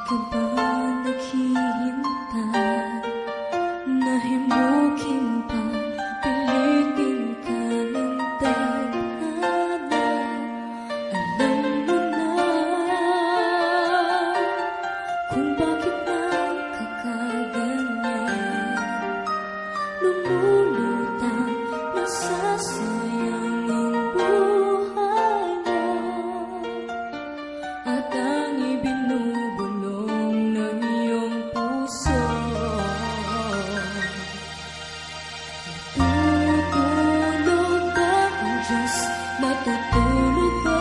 ka ba naghihintay na himukin pa, pilitin ka ng tadhana? Alam mo na kung bakit nakakaganyan, lumulutang nasasayang ang buhay mo at ang ibinubulong ng iyong puso. Natutulog ba ang Diyos? Natutulog ba?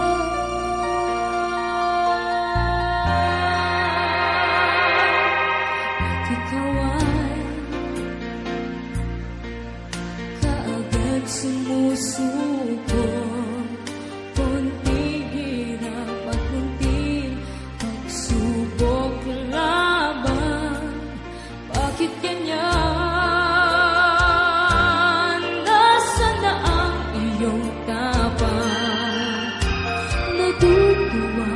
At ikaw ay kaagad sumusuko, konting hirap at konting pagsubok laban. Bakit ganyan? Nasaan na ang iyong tapang? Natutuwa